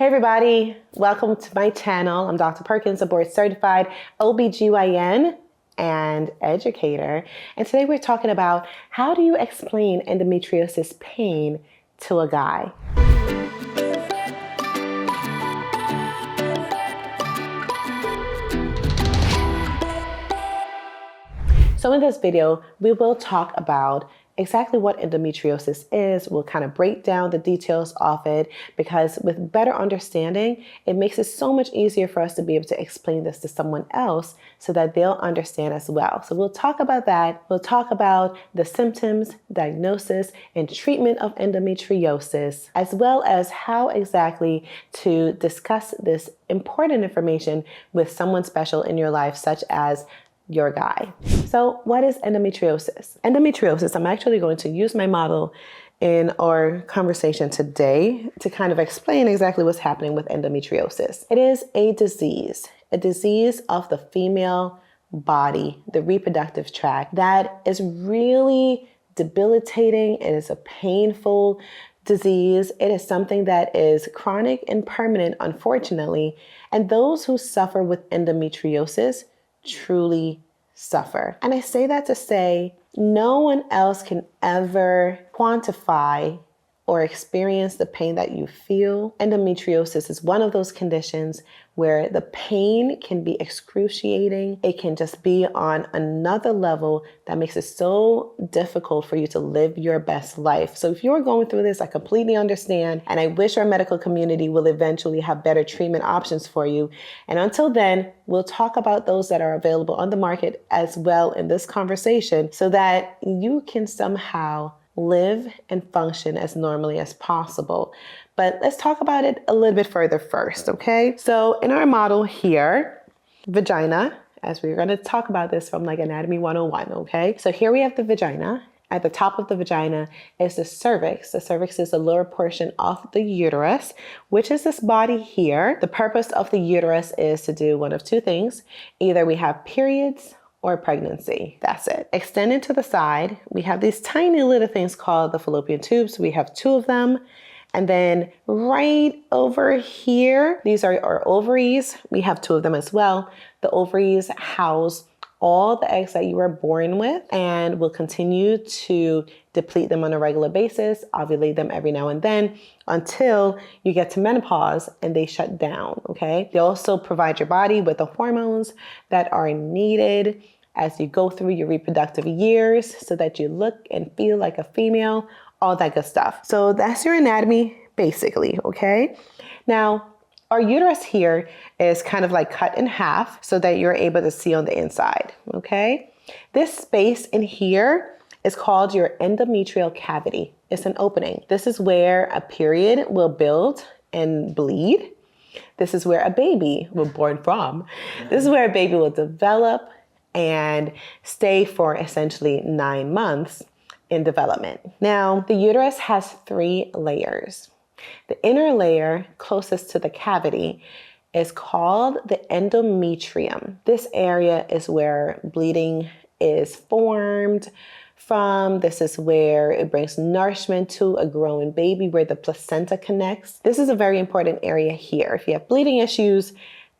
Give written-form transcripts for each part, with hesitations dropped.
Hey everybody, welcome to my channel. I'm Dr. Perkins, a board certified OBGYN and educator. And today we're talking about how do you explain endometriosis pain to a guy? So in this video, we will talk about exactly what endometriosis is. We'll kind of break down the details of it because with better understanding, it makes it so much easier for us to be able to explain this to someone else so that they'll understand as well. So we'll talk about that. We'll talk about the symptoms, diagnosis, and treatment of endometriosis, as well as how exactly to discuss this important information with someone special in your life, such as your guy. So what is endometriosis? Endometriosis, I'm actually going to use my model in our conversation today to kind of explain exactly what's happening with endometriosis. It is a disease of the female body, the reproductive tract, that is really debilitating. It is a painful disease. It is something that is chronic and permanent, unfortunately. And those who suffer with endometriosis truly suffer. And I say that to say no one else can ever quantify or experience the pain that you feel. Endometriosis is one of those conditions where the pain can be excruciating. It can just be on another level that makes it so difficult for you to live your best life. So if you're going through this, I completely understand. And I wish our medical community will eventually have better treatment options for you. And until then, we'll talk about those that are available on the market as well in this conversation so that you can somehow live and function as normally as possible. But let's talk about it a little bit further first, okay? So in our model here, vagina, as we're gonna talk about this from like Anatomy 101, okay? So here we have the vagina. At the top of the vagina is the cervix. The cervix is the lower portion of the uterus, which is this body here. The purpose of the uterus is to do one of two things. Either we have periods or pregnancy. That's it. Extended to the side, we have these tiny little things called the fallopian tubes. We have two of them. And then right over here, these are our ovaries. We have two of them as well. The ovaries house all the eggs that you were born with and will continue to deplete them on a regular basis, ovulate them every now and then until you get to menopause and they shut down, okay? They also provide your body with the hormones that are needed as you go through your reproductive years so that you look and feel like a female, all that good stuff. So that's your anatomy basically, okay? Now, our uterus here is kind of like cut in half so that you're able to see on the inside, okay? This space in here is called your endometrial cavity. It's an opening. This is where a period will build and bleed. This is where a baby will be born from. This is where a baby will develop and stay for essentially 9 months in development. Now, the uterus has 3 layers. The inner layer closest to the cavity is called the endometrium. This area is where bleeding is formed from. This is where it brings nourishment to a growing baby, where the placenta connects. This is a very important area here. If you have bleeding issues,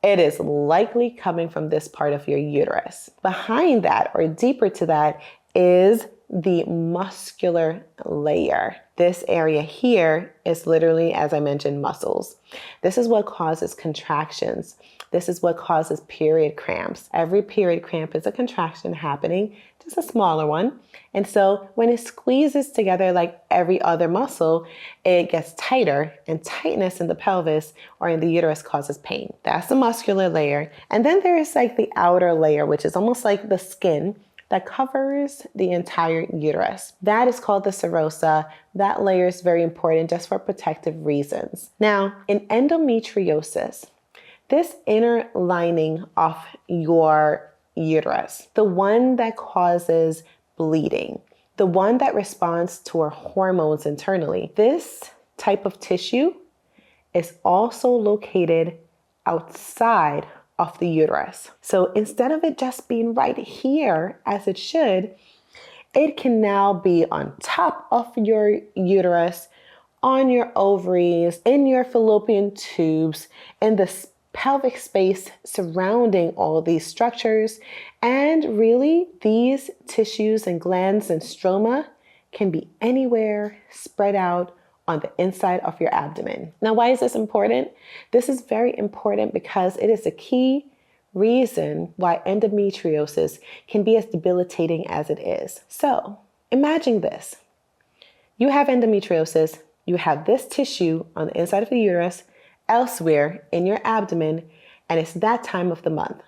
it is likely coming from this part of your uterus. Behind that, or deeper to that, is the muscular layer. This area here is literally, as I mentioned, muscles. This is what causes contractions. This is what causes period cramps. Every period cramp is a contraction happening, just a smaller one. And so when it squeezes together like every other muscle, it gets tighter, and tightness in the pelvis or in the uterus causes pain. That's the muscular layer. And then there is like the outer layer, which is almost like the skin that covers the entire uterus. That is called the serosa. That layer is very important just for protective reasons. Now, in endometriosis, this inner lining of your uterus, the one that causes bleeding, the one that responds to our hormones internally, this type of tissue is also located outside of the uterus. So instead of it just being right here as it should, it can now be on top of your uterus, on your ovaries, in your fallopian tubes, in the pelvic space surrounding all these structures. And really, these tissues and glands and stroma can be anywhere spread out on the inside of your abdomen. Now, why is this important? This is very important because it is a key reason why endometriosis can be as debilitating as it is. So imagine this. You have endometriosis, you have this tissue on the inside of the uterus, elsewhere in your abdomen, and it's that time of the month.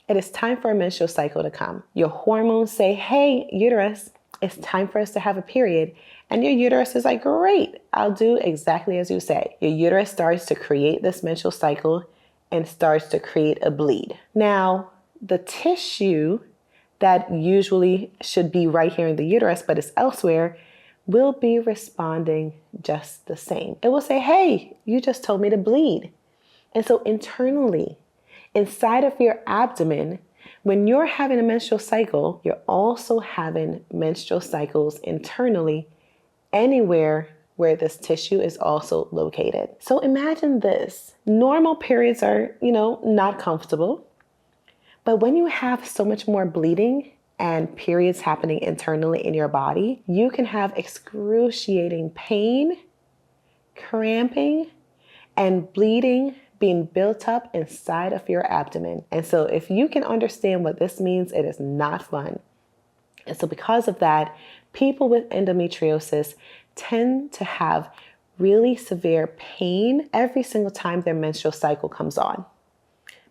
It is time for a menstrual cycle to come. Your hormones say, hey, uterus, it's time for us to have a period. And your uterus is like, great, I'll do exactly as you say. Your uterus starts to create this menstrual cycle and starts to create a bleed. Now, the tissue that usually should be right here in the uterus, but is elsewhere, will be responding just the same. It will say, hey, you just told me to bleed. And so internally, inside of your abdomen, when you're having a menstrual cycle, you're also having menstrual cycles internally anywhere where this tissue is also located. So imagine this. Normal periods are, not comfortable. But when you have so much more bleeding and periods happening internally in your body, you can have excruciating pain, cramping, and bleeding being built up inside of your abdomen. And so if you can understand what this means, it is not fun. And so because of that, people with endometriosis tend to have really severe pain every single time their menstrual cycle comes on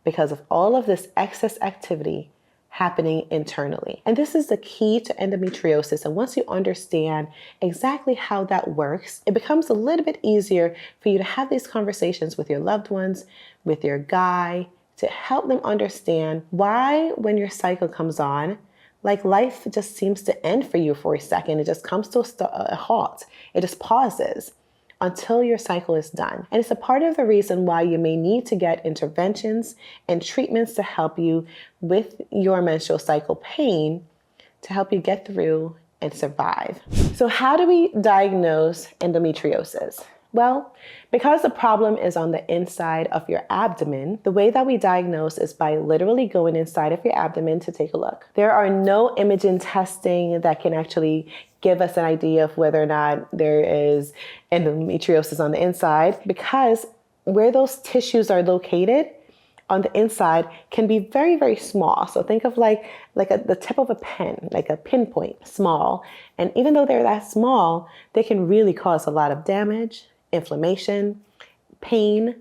because of all of this excess activity happening internally. And this is the key to endometriosis. And once you understand exactly how that works, it becomes a little bit easier for you to have these conversations with your loved ones, with your guy, to help them understand why when your cycle comes on, like life just seems to end for you for a second. It just comes to a halt. It just pauses until your cycle is done. And it's a part of the reason why you may need to get interventions and treatments to help you with your menstrual cycle pain to help you get through and survive. So how do we diagnose endometriosis? Well, because the problem is on the inside of your abdomen, the way that we diagnose is by literally going inside of your abdomen to take a look. There are no imaging testing that can actually give us an idea of whether or not there is endometriosis on the inside, because where those tissues are located on the inside can be very, very small. So think of like the tip of a pen, like a pinpoint, small. And even though they're that small, they can really cause a lot of damage, inflammation, pain,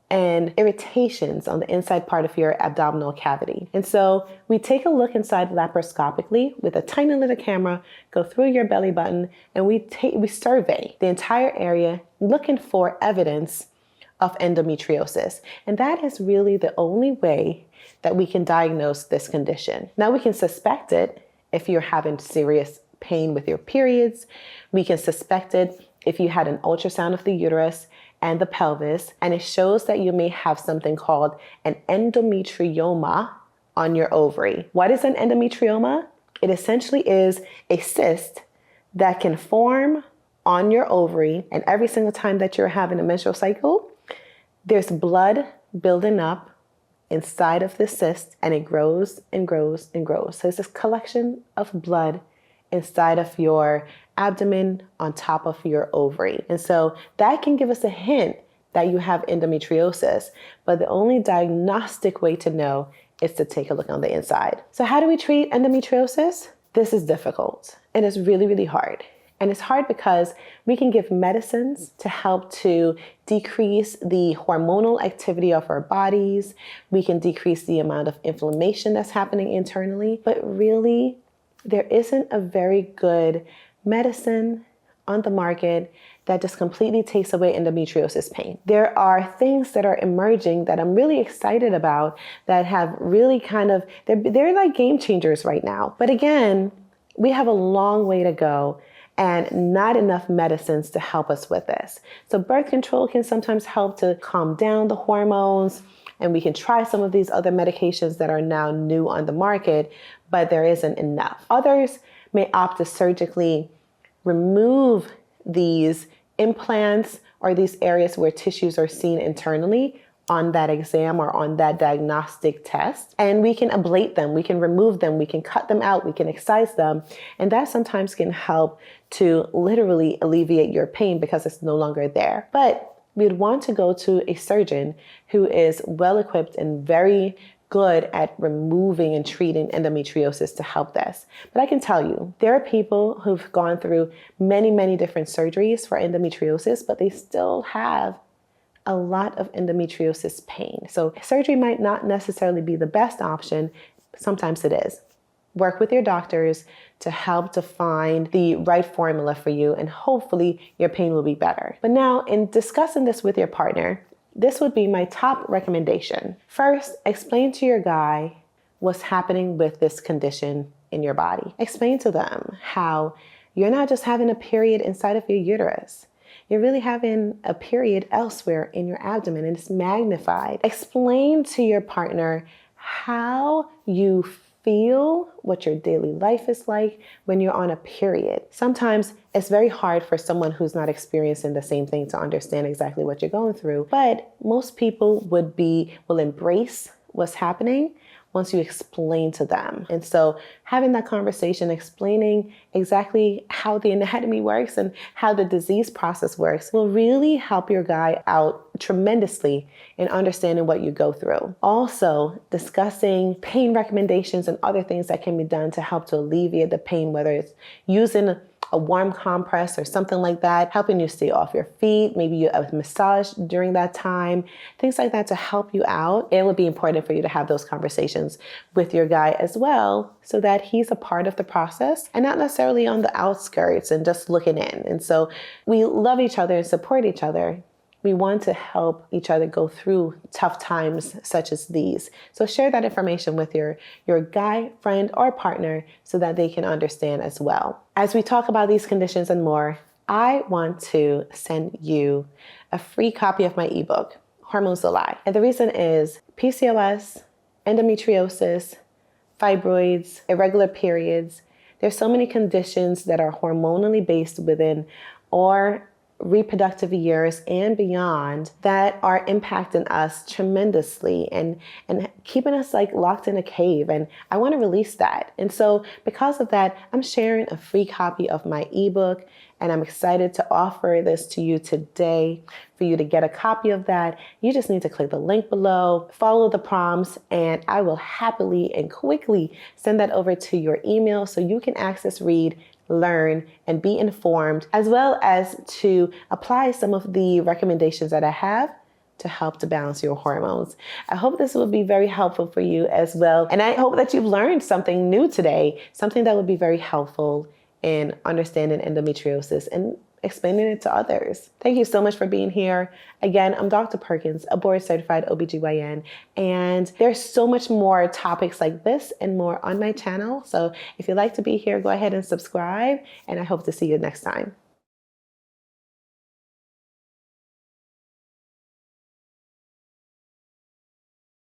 and irritations on the inside part of your abdominal cavity. And so we take a look inside laparoscopically with a tiny little camera, go through your belly button, and we survey the entire area looking for evidence of endometriosis. And that is really the only way that we can diagnose this condition. Now we can suspect it if you're having serious pain with your periods. We can suspect it if you had an ultrasound of the uterus and the pelvis, and it shows that you may have something called an endometrioma on your ovary. What is an endometrioma? It essentially is a cyst that can form on your ovary, and every single time that you're having a menstrual cycle, there's blood building up inside of this cyst, and it grows and grows and grows. So it's this collection of blood inside of your abdomen on top of your ovary. And so that can give us a hint that you have endometriosis, but the only diagnostic way to know is to take a look on the inside. So how do we treat endometriosis? This is difficult and it's really, really hard. And it's hard because we can give medicines to help to decrease the hormonal activity of our bodies. We can decrease the amount of inflammation that's happening internally, but really there isn't a very good medicine on the market that just completely takes away endometriosis pain. There are things that are emerging that I'm really excited about that have really they're like game changers right now. But again, we have a long way to go and not enough medicines to help us with this. So birth control can sometimes help to calm down the hormones, and we can try some of these other medications that are now new on the market, but there isn't enough. Others may opt to surgically remove these implants are these areas where tissues are seen internally on that exam or on that diagnostic test. And we can ablate them, we can remove them, we can cut them out, we can excise them. And that sometimes can help to literally alleviate your pain because it's no longer there. But we'd want to go to a surgeon who is well equipped and very good at removing and treating endometriosis to help this. But I can tell you, there are people who've gone through many, many different surgeries for endometriosis, but they still have a lot of endometriosis pain. So surgery might not necessarily be the best option. Sometimes it is. Work with your doctors to help to find the right formula for you, and hopefully your pain will be better. But now, in discussing this with your partner, this would be my top recommendation. First, explain to your guy what's happening with this condition in your body. Explain to them how you're not just having a period inside of your uterus. You're really having a period elsewhere in your abdomen, and it's magnified. Explain to your partner how you feel, what your daily life is like when you're on a period. Sometimes it's very hard for someone who's not experiencing the same thing to understand exactly what you're going through, but most people will embrace what's happening once you explain to them. And so having that conversation, explaining exactly how the anatomy works and how the disease process works will really help your guy out tremendously in understanding what you go through. Also, discussing pain recommendations and other things that can be done to help to alleviate the pain, whether it's using a warm compress or something like that, helping you stay off your feet, maybe you have a massage during that time, things like that to help you out. It would be important for you to have those conversations with your guy as well, so that he's a part of the process and not necessarily on the outskirts and just looking in. And so we love each other and support each other. We want to help each other go through tough times such as these. So share that information with your guy, friend, or partner so that they can understand as well. As we talk about these conditions and more, I want to send you a free copy of my ebook, Hormones Don't Lie. And the reason is PCOS, endometriosis, fibroids, irregular periods. There's so many conditions that are hormonally based within or reproductive years and beyond that are impacting us tremendously and keeping us like locked in a cave. And I want to release that. And so because of that, I'm sharing a free copy of my ebook, and I'm excited to offer this to you today. For you to get a copy of that, you just need to click the link below, follow the prompts, and I will happily and quickly send that over to your email so you can access, read, learn, and be informed, as well as to apply some of the recommendations that I have to help to balance your hormones. I hope this will be very helpful for you as well. And I hope that you've learned something new today, something that would be very helpful in understanding endometriosis and explaining it to others. Thank you so much for being here. Again, I'm Dr. Perkins, a board-certified OBGYN, and there's so much more topics like this and more on my channel. So if you'd like to be here, go ahead and subscribe, and I hope to see you next time.